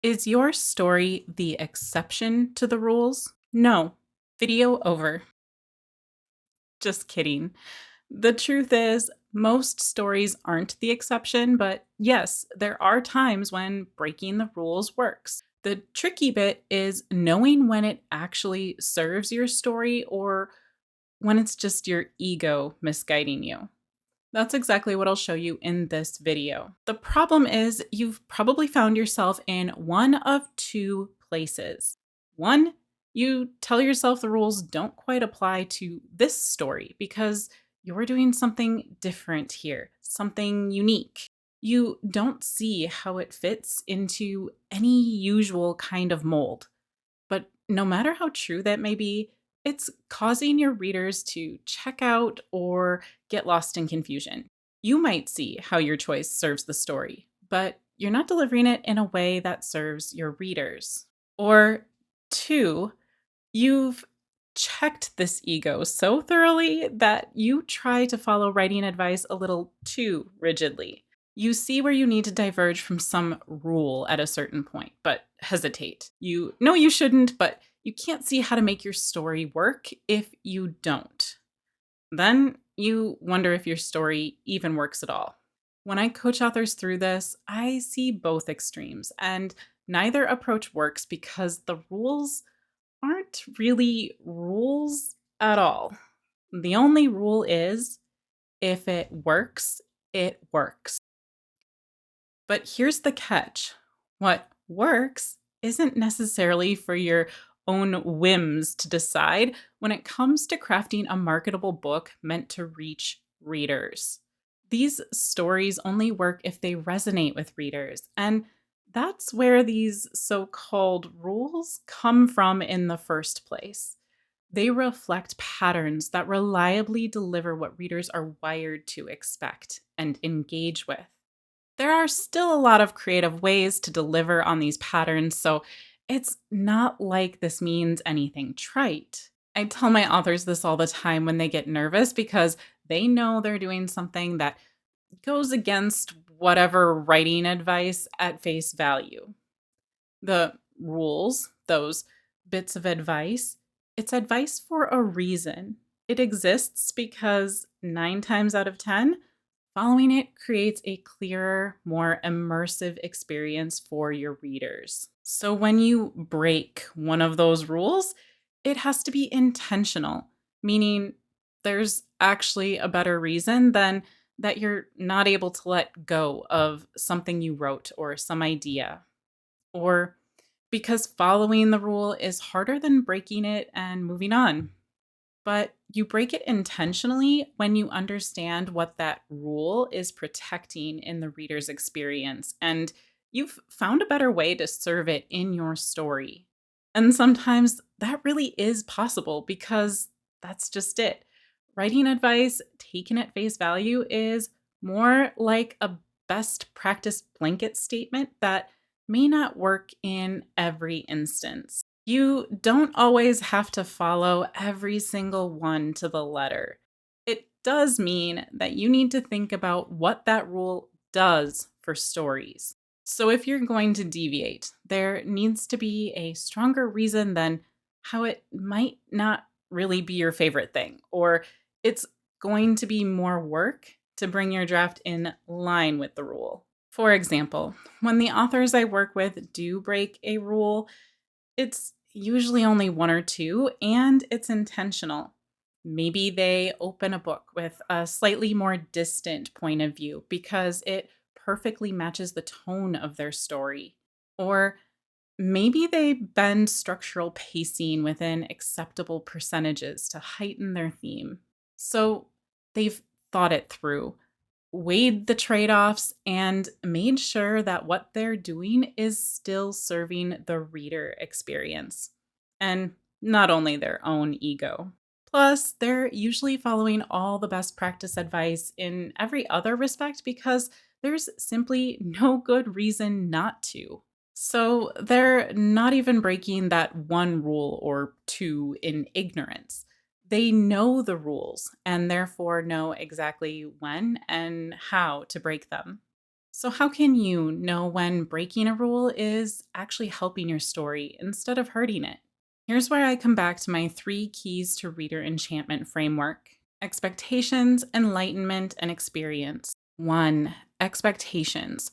Is your story the exception to the rules? No. Video over. Just kidding. The truth is, most stories aren't the exception, but yes, there are times when breaking the rules works. The tricky bit is knowing when it actually serves your story or when it's just your ego misguiding you. That's exactly what I'll show you in this video. The problem is you've probably found yourself in one of two places. One, you tell yourself the rules don't quite apply to this story because you're doing something different here, something unique. You don't see how it fits into any usual kind of mold. But no matter how true that may be, it's causing your readers to check out or get lost in confusion. You might see how your choice serves the story, but you're not delivering it in a way that serves your readers. Or two, you've checked this ego so thoroughly that you try to follow writing advice a little too rigidly. You see where you need to diverge from some rule at a certain point, but hesitate. You know you shouldn't, but you can't see how to make your story work if you don't. Then you wonder if your story even works at all. When I coach authors through this, I see both extremes, and neither approach works because the rules aren't really rules at all. The only rule is if it works, it works. But here's the catch: what works isn't necessarily for your own whims to decide when it comes to crafting a marketable book meant to reach readers. These stories only work if they resonate with readers, and that's where these so called rules come from in the first place. They reflect patterns that reliably deliver what readers are wired to expect and engage with. There are still a lot of creative ways to deliver on these patterns, so it's not like this means anything trite. I tell my authors this all the time when they get nervous because they know they're doing something that goes against whatever writing advice at face value. The rules, those bits of advice, it's advice for a reason. It exists because 9 times out of 10, following it creates a clearer, more immersive experience for your readers. So when you break one of those rules, it has to be intentional, meaning there's actually a better reason than that you're not able to let go of something you wrote or some idea, or because following the rule is harder than breaking it and moving on. But you break it intentionally when you understand what that rule is protecting in the reader's experience, and you've found a better way to serve it in your story. And sometimes that really is possible because that's just it. Writing advice taken at face value is more like a best practice blanket statement that may not work in every instance. You don't always have to follow every single one to the letter. It does mean that you need to think about what that rule does for stories. So if you're going to deviate, there needs to be a stronger reason than how it might not really be your favorite thing, or it's going to be more work to bring your draft in line with the rule. For example, when the authors I work with do break a rule, it's usually only one or two, and it's intentional. Maybe they open a book with a slightly more distant point of view because it perfectly matches the tone of their story. Or maybe they bend structural pacing within acceptable percentages to heighten their theme. So they've thought it through, weighed the trade offs, and made sure that what they're doing is still serving the reader experience and not only their own ego. Plus, they're usually following all the best practice advice in every other respect because there's simply no good reason not to. So they're not even breaking that one rule or two in ignorance. They know the rules and therefore know exactly when and how to break them. So, how can you know when breaking a rule is actually helping your story instead of hurting it? Here's where I come back to my three keys to reader enchantment framework: expectations, enlightenment, and experience. One, expectations.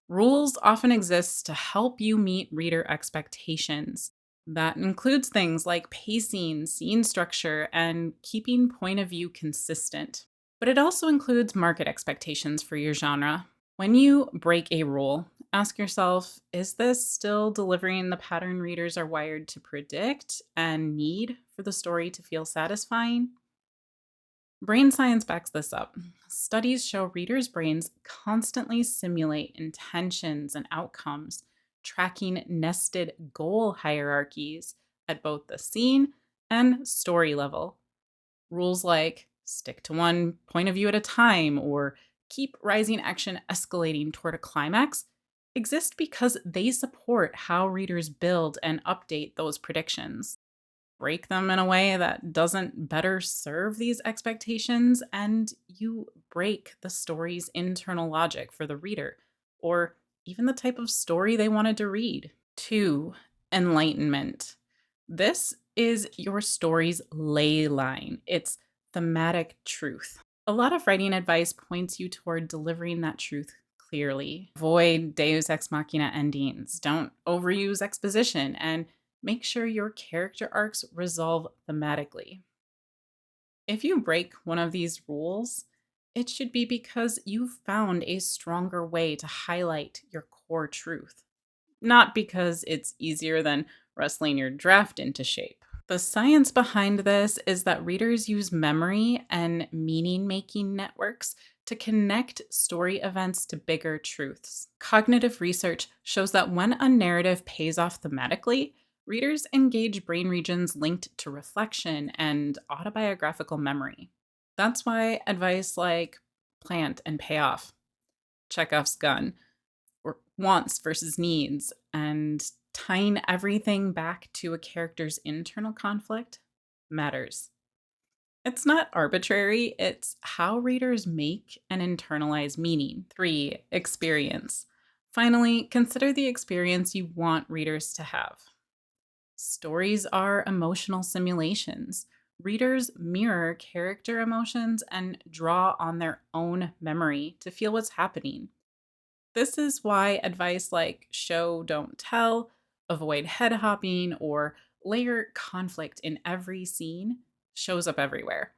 Rules often exist to help you meet reader expectations. That includes things like pacing, scene structure, and keeping point of view consistent. But it also includes market expectations for your genre. When you break a rule, ask yourself, is this still delivering the pattern readers are wired to predict and need for the story to feel satisfying? Brain science backs this up. Studies show readers' brains constantly simulate intentions and outcomes, tracking nested goal hierarchies at both the scene and story level. Rules like stick to one point of view at a time or keep rising action escalating toward a climax exist because they support how readers build and update those predictions. Break them in a way that doesn't better serve these expectations, and you break the story's internal logic for the reader, or even the type of story they wanted to read. Two, enlightenment. This is your story's ley line, it's thematic truth. A lot of writing advice points you toward delivering that truth clearly. Avoid deus ex machina endings, don't overuse exposition, and make sure your character arcs resolve thematically. If you break one of these rules, it should be because you've found a stronger way to highlight your core truth, not because it's easier than wrestling your draft into shape. The science behind this is that readers use memory and meaning making networks to connect story events to bigger truths. Cognitive research shows that when a narrative pays off thematically, readers engage brain regions linked to reflection and autobiographical memory. That's why advice like plant and payoff, Chekhov's gun, or wants versus needs, and tying everything back to a character's internal conflict matters. It's not arbitrary, it's how readers make and internalize meaning. Three, experience. Finally, consider the experience you want readers to have. Stories are emotional simulations. Readers mirror character emotions and draw on their own memory to feel what's happening. This is why advice like show, don't tell, avoid head hopping, or layer conflict in every scene shows up everywhere.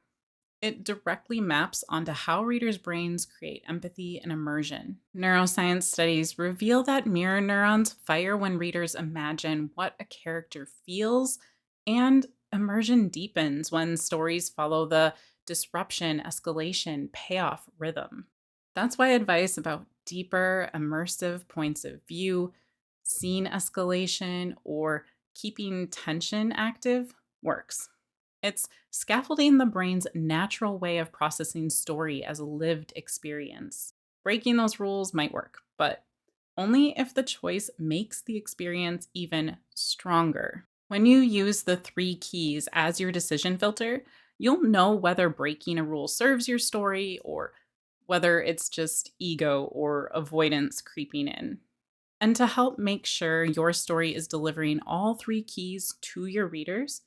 It directly maps onto how readers' brains create empathy and immersion. Neuroscience studies reveal that mirror neurons fire when readers imagine what a character feels, and immersion deepens when stories follow the disruption, escalation, payoff rhythm. That's why advice about deeper, immersive points of view, scene escalation, or keeping tension active works. It's scaffolding the brain's natural way of processing story as a lived experience. Breaking those rules might work, but only if the choice makes the experience even stronger. When you use the three keys as your decision filter, you'll know whether breaking a rule serves your story or whether it's just ego or avoidance creeping in. And to help make sure your story is delivering all three keys to your readers,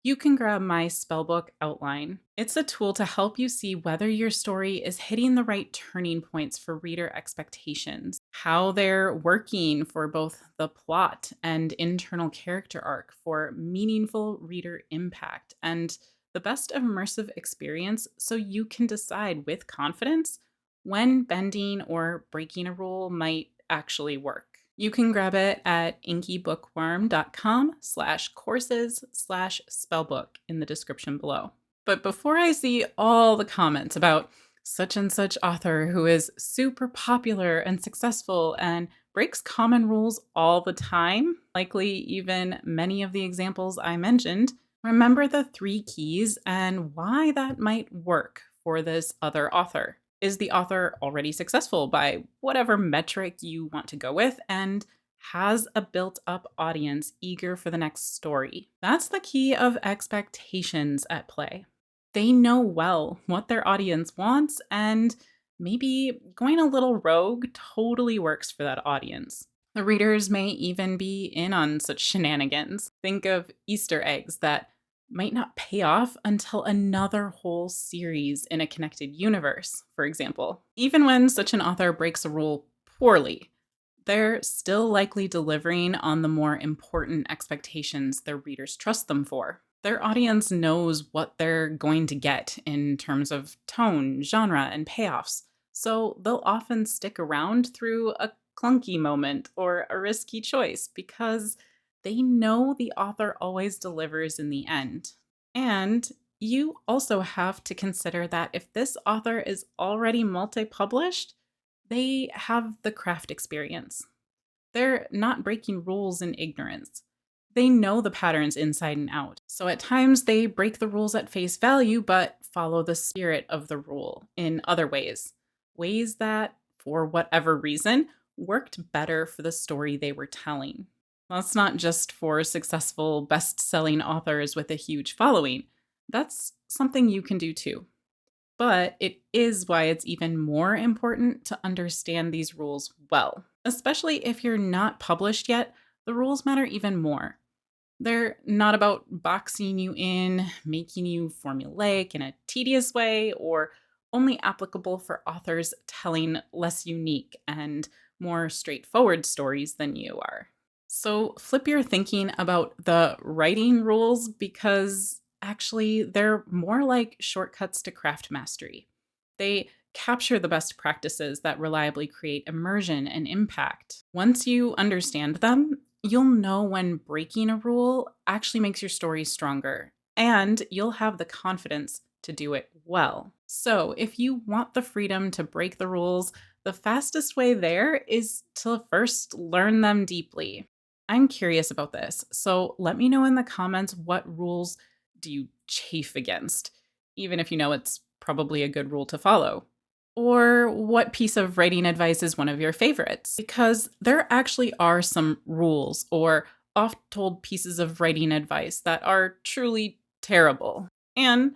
you can grab my spellbook outline. It's a tool to help you see whether your story is hitting the right turning points for reader expectations, how they're working for both the plot and internal character arc for meaningful reader impact, and the best immersive experience so you can decide with confidence when bending or breaking a rule might actually work. You can grab it at inkybookworm.com/courses/spellbook in the description below. But before I see all the comments about such and such author who is super popular and successful and breaks common rules all the time, likely even many of the examples I mentioned, remember the three keys and why that might work for this other author. Is the author already successful by whatever metric you want to go with and has a built up audience eager for the next story? That's the key of expectations at play. They know well what their audience wants, and Maybe going a little rogue totally works for that audience. The readers may even be in on such shenanigans. Think of Easter eggs that might not pay off until another whole series in a connected universe, for example. Even when such an author breaks a rule poorly, they're still likely delivering on the more important expectations their readers trust them for. Their audience knows what they're going to get in terms of tone, genre, and payoffs, so they'll often stick around through a clunky moment or a risky choice because they know the author always delivers in the end. And you also have to consider that if this author is already multi published, they have the craft experience. They're not breaking rules in ignorance. They know the patterns inside and out. So at times they break the rules at face value, but follow the spirit of the rule in other ways. Ways that, for whatever reason, worked better for the story they were telling. That's not just for successful best selling authors with a huge following. That's something you can do too. But it is why it's even more important to understand these rules well. Especially if you're not published yet, the rules matter even more. They're not about boxing you in, making you formulaic in a tedious way, or only applicable for authors telling less unique and more straightforward stories than you are. So flip your thinking about the writing rules because actually they're more like shortcuts to craft mastery. They capture the best practices that reliably create immersion and impact. Once you understand them, you'll know when breaking a rule actually makes your story stronger, and you'll have the confidence to do it well. So, if you want the freedom to break the rules, the fastest way there is to first learn them deeply. I'm curious about this, so let me know in the comments what rules do you chafe against, even if you know it's probably a good rule to follow. Or what piece of writing advice is one of your favorites? Because there actually are some rules or oft told pieces of writing advice that are truly terrible, and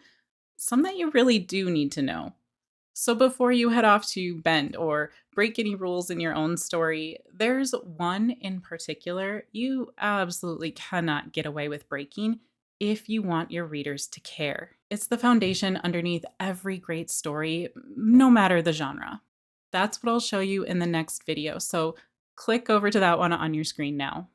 some that you really do need to know. So before you head off to bend or break any rules in your own story, there's one in particular you absolutely cannot get away with breaking if you want your readers to care. It's the foundation underneath every great story, no matter the genre. That's what I'll show you in the next video, so click over to that one on your screen now.